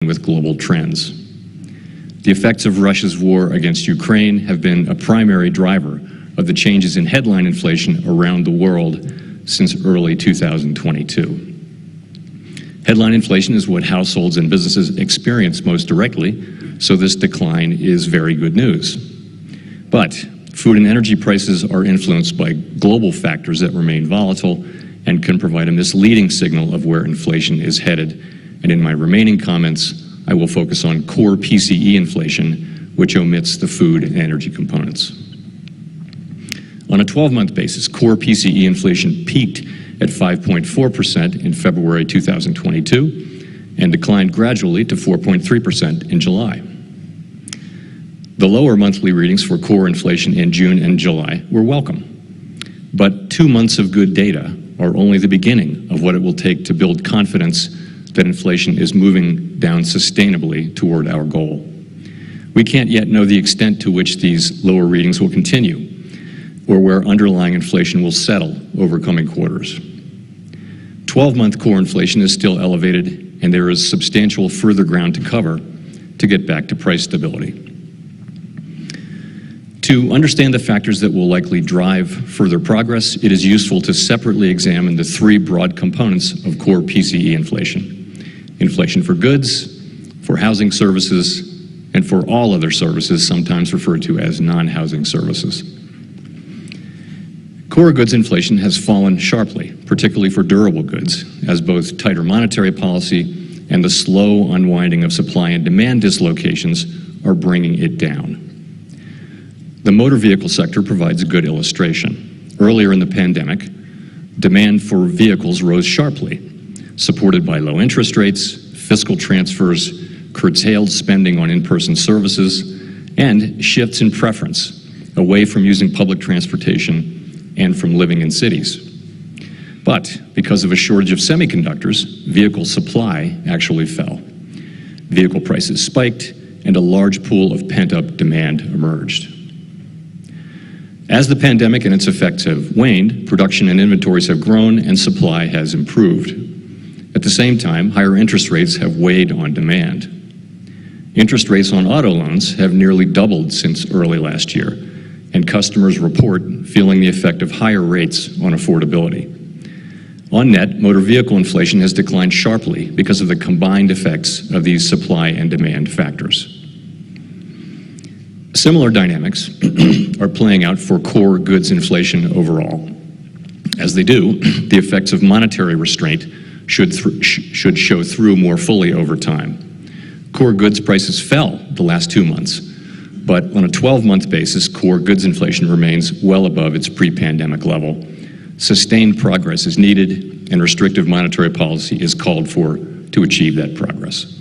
with global trends. The effects of Russia's war against Ukraine have been a primary driver of the changes in headline inflation around the world since early 2022. Headline inflation is what households and businesses experience most directly, so this decline is very good news. But food and energy prices are influenced by global factors that remain volatile and can provide a misleading signal of where inflation is headed. And in my remaining comments, I will focus on core PCE inflation, which omits the food and energy components. On a 12-month basis, core PCE inflation peaked at 5.4% in February 2022 and declined gradually to 4.3% in July. The lower monthly readings for core inflation in June and July were welcome. But 2 months of good data are only the beginning of what it will take to build confidence that inflation is moving down sustainably toward our goal. We can't yet know the extent to which these lower readings will continue or where underlying inflation will settle over coming quarters. 12-month core inflation is still elevated, and there is substantial further ground to cover to get back to price stability. To understand the factors that will likely drive further progress, it is useful to separately examine the three broad components of core PCE inflation: inflation for goods, for housing services, and for all other services, sometimes referred to as non-housing services. Core goods inflation has fallen sharply, particularly for durable goods, as both tighter monetary policy and the slow unwinding of supply and demand dislocations are bringing it down. The motor vehicle sector provides a good illustration. Earlier in the pandemic, demand for vehicles rose sharply, supported by low interest rates, fiscal transfers, curtailed spending on in-person services, and shifts in preference away from using public transportation and from living in cities. But because of a shortage of semiconductors, vehicle supply actually fell. Vehicle prices spiked, and a large pool of pent-up demand emerged. As the pandemic and its effects have waned, production and inventories have grown and supply has improved. At the same time, higher interest rates have weighed on demand. Interest rates on auto loans have nearly doubled since early last year, and customers report feeling the effect of higher rates on affordability. On net, motor vehicle inflation has declined sharply because of the combined effects of these supply and demand factors. Similar dynamics are playing out for core goods inflation overall. As they do, the effects of monetary restraint should show through more fully over time. Core goods prices fell the last 2 months, but on a 12-month basis, core goods inflation remains well above its pre-pandemic level. Sustained progress is needed, and restrictive monetary policy is called for to achieve that progress.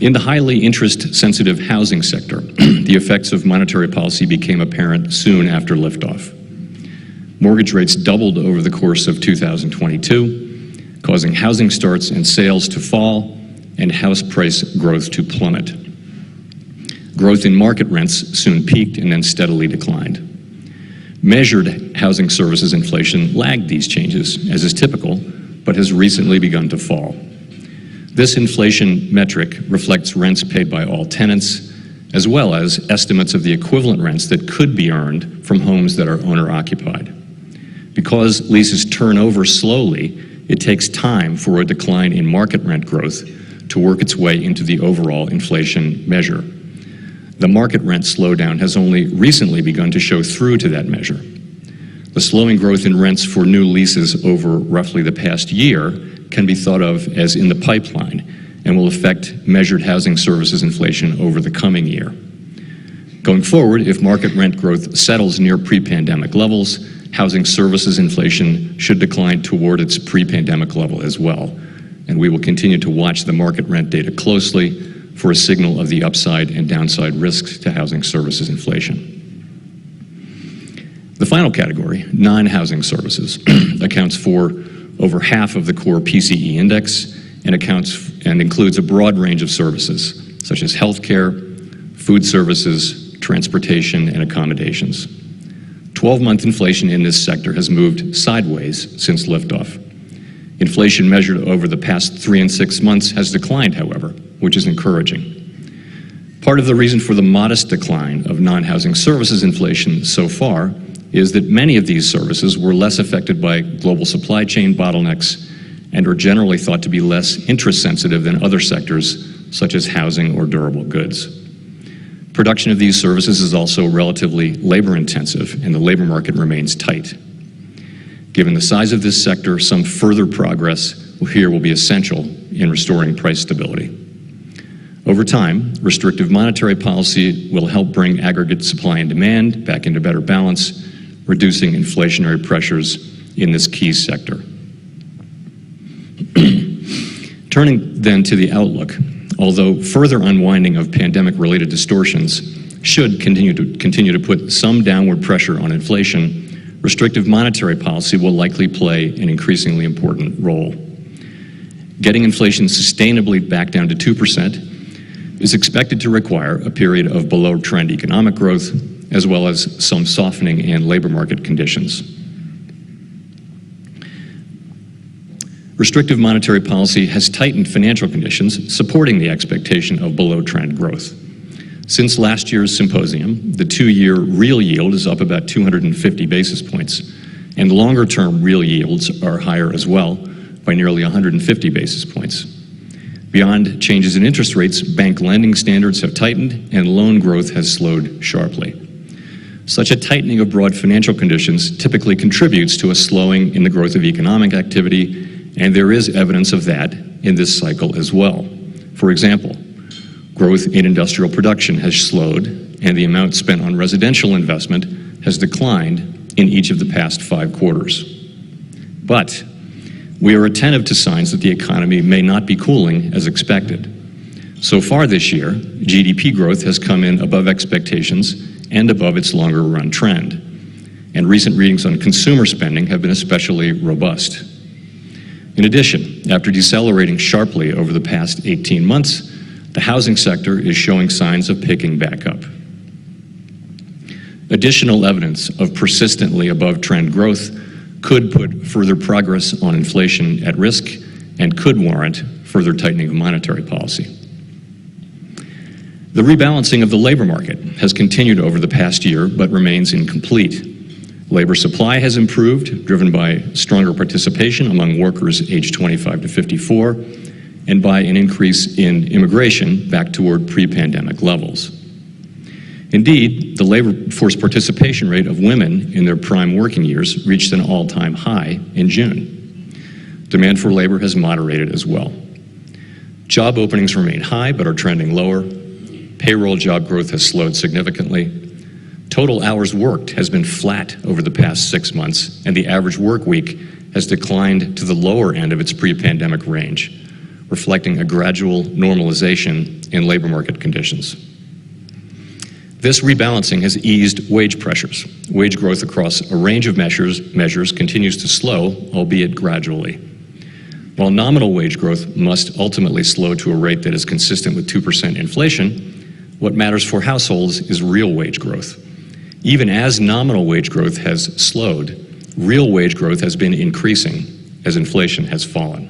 In the highly interest-sensitive housing sector, the effects of monetary policy became apparent soon after liftoff. Mortgage rates doubled over the course of 2022, causing housing starts and sales to fall and house price growth to plummet. Growth in market rents soon peaked and then steadily declined. Measured housing services inflation lagged these changes, as is typical, but has recently begun to fall. This inflation metric reflects rents paid by all tenants, as well as estimates of the equivalent rents that could be earned from homes that are owner-occupied. Because leases turn over slowly, it takes time for a decline in market rent growth to work its way into the overall inflation measure. The market rent slowdown has only recently begun to show through to that measure. The slowing growth in rents for new leases over roughly the past year can be thought of as in the pipeline and will affect measured housing services inflation over the coming year. Going forward, if market rent growth settles near pre-pandemic levels, housing services inflation should decline toward its pre-pandemic level as well. And we will continue to watch the market rent data closely for a signal of the upside and downside risks to housing services inflation. The final category, non-housing services, accounts for over half of the core PCE index and includes a broad range of services, such as healthcare, food services, transportation, and accommodations. 12-month inflation in this sector has moved sideways since liftoff. Inflation measured over the past 3 and 6 months has declined, however, which is encouraging. Part of the reason for the modest decline of non-housing services inflation so far is that many of these services were less affected by global supply chain bottlenecks and are generally thought to be less interest sensitive than other sectors such as housing or durable goods. Production of these services is also relatively labor intensive and the labor market remains tight. Given the size of this sector, some further progress here will be essential in restoring price stability. Over time, restrictive monetary policy will help bring aggregate supply and demand back into better balance, reducing inflationary pressures in this key sector. Turning then to the outlook, although further unwinding of pandemic-related distortions should continue to put some downward pressure on inflation, restrictive monetary policy will likely play an increasingly important role. Getting inflation sustainably back down to 2% is expected to require a period of below-trend economic growth, as well as some softening in labor market conditions. Restrictive monetary policy has tightened financial conditions, supporting the expectation of below-trend growth. Since last year's symposium, the 2-year real yield is up about 250 basis points, and longer-term real yields are higher as well by nearly 150 basis points. Beyond changes in interest rates, bank lending standards have tightened and loan growth has slowed sharply. Such a tightening of broad financial conditions typically contributes to a slowing in the growth of economic activity, and there is evidence of that in this cycle as well. For example, growth in industrial production has slowed, and the amount spent on residential investment has declined in each of the past 5 quarters. But we are attentive to signs that the economy may not be cooling as expected. So far this year, GDP growth has come in above expectations and above its longer-run trend, and recent readings on consumer spending have been especially robust. In addition, after decelerating sharply over the past 18 months, the housing sector is showing signs of picking back up. Additional evidence of persistently above-trend growth could put further progress on inflation at risk and could warrant further tightening of monetary policy. The rebalancing of the labor market has continued over the past year but remains incomplete. Labor supply has improved, driven by stronger participation among workers aged 25 to 54 and by an increase in immigration back toward pre-pandemic levels. Indeed, the labor force participation rate of women in their prime working years reached an all-time high in June. Demand for labor has moderated as well. Job openings remain high but are trending lower. Payroll job growth has slowed significantly. Total hours worked has been flat over the past 6 months, and the average work week has declined to the lower end of its pre-pandemic range, reflecting a gradual normalization in labor market conditions. This rebalancing has eased wage pressures. Wage growth across a range of measures continues to slow, albeit gradually. While nominal wage growth must ultimately slow to a rate that is consistent with 2% inflation, what matters for households is real wage growth. Even as nominal wage growth has slowed, real wage growth has been increasing as inflation has fallen.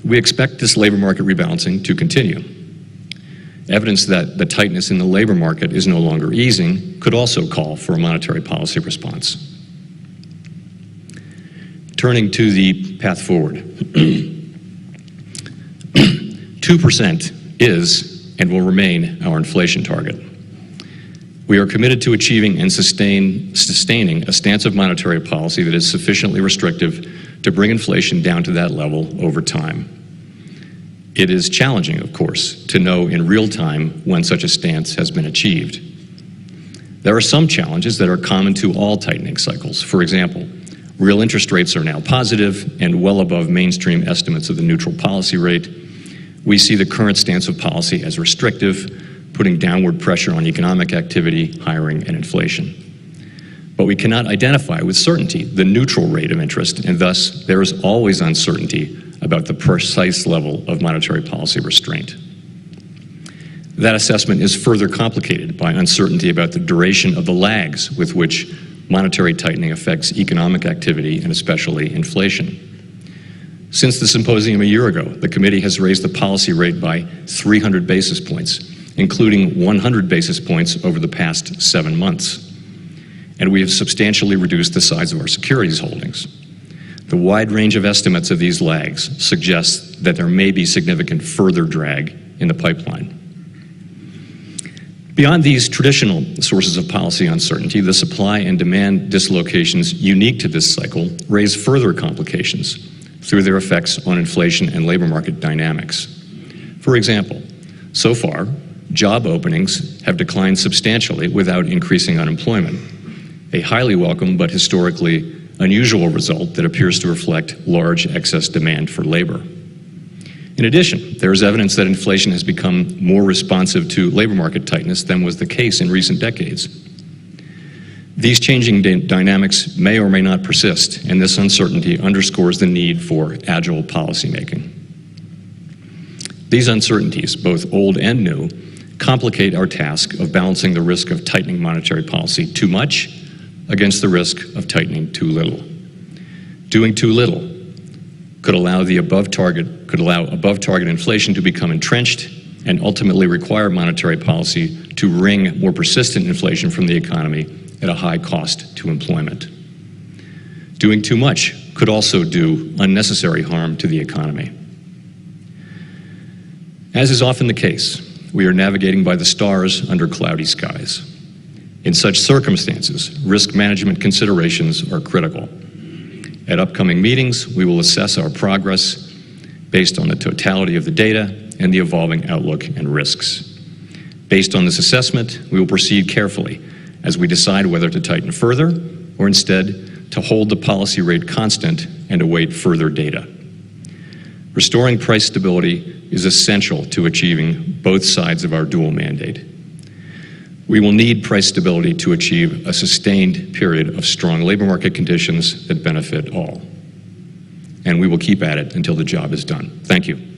We expect this labor market rebalancing to continue. Evidence that the tightness in the labor market is no longer easing could also call for a monetary policy response. Turning to the path forward. 2% is and will remain our inflation target. We are committed to achieving and sustaining a stance of monetary policy that is sufficiently restrictive to bring inflation down to that level over time. It is challenging, of course, to know in real time when such a stance has been achieved. There are some challenges that are common to all tightening cycles. For example, real interest rates are now positive and well above mainstream estimates of the neutral policy rate. We see the current stance of policy as restrictive, putting downward pressure on economic activity, hiring, and inflation. But we cannot identify with certainty the neutral rate of interest, and thus there is always uncertainty about the precise level of monetary policy restraint. That assessment is further complicated by uncertainty about the duration of the lags with which monetary tightening affects economic activity and especially inflation. Since the symposium a year ago, the committee has raised the policy rate by 300 basis points, including 100 basis points over the past 7 months. And we have substantially reduced the size of our securities holdings. The wide range of estimates of these lags suggests that there may be significant further drag in the pipeline. Beyond these traditional sources of policy uncertainty, the supply and demand dislocations unique to this cycle raise further complications through their effects on inflation and labor market dynamics. For example, so far, job openings have declined substantially without increasing unemployment, a highly welcome but historically unusual result that appears to reflect large excess demand for labor. In addition, there is evidence that inflation has become more responsive to labor market tightness than was the case in recent decades. These changing dynamics may or may not persist, and this uncertainty underscores the need for agile policymaking. These uncertainties, both old and new, complicate our task of balancing the risk of tightening monetary policy too much against the risk of tightening too little. Doing too little could allow above target inflation to become entrenched and ultimately require monetary policy to wring more persistent inflation from the economy at a high cost to employment. Doing too much could also do unnecessary harm to the economy. As is often the case, we are navigating by the stars under cloudy skies. In such circumstances, risk management considerations are critical. At upcoming meetings, we will assess our progress based on the totality of the data and the evolving outlook and risks. Based on this assessment, we will proceed carefully as we decide whether to tighten further or instead to hold the policy rate constant and await further data. Restoring price stability is essential to achieving both sides of our dual mandate. We will need price stability to achieve a sustained period of strong labor market conditions that benefit all. And we will keep at it until the job is done. Thank you.